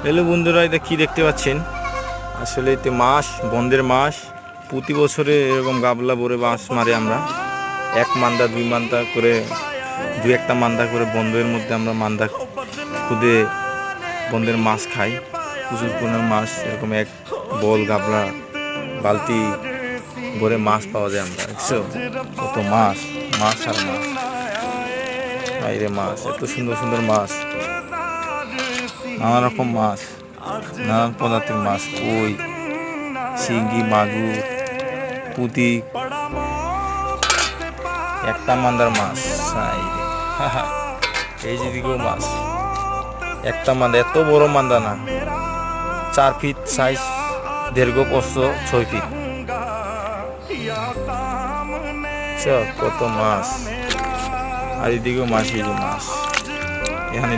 Hello বন্ধুরা, এটা কি দেখতে পাচ্ছেন? আসলে এতে মাছ, বন্ধের মাছ। প্রতি বছরে এরকম গাবলা ভরে মাছ মারে আমরা। এক মান্দা দুই মান্দা করে, দু একটা মান্দা করে বন্ধের মধ্যে আমরা মান্দা খুদে বন্ধের মাছ খাই। প্রচুর পরিমাণে মাছ, এরকম এক বল গাবলা বালতি ভরে মাছ পাওয়া যায়। আমরা দেখছো কত মাছ, মাছ আর মাছ, বাইরে মাছ, এত সুন্দর সুন্দর মাছ, নানা রকম মাছ, নানান প্রজাতির মাছ, কই, শিঙ্গি, মাগুর, পুঁটি, একটা মান্দার মাছ। এই যেদিকেও মাছ, একটা মান্দা, এত বড় মান্দা না, 4 ফিট সাইজ, দৈর্ঘ্য 6 ফিট। কত মাছ, আর এদিকেও মাছ, এই যে মাছ এখানে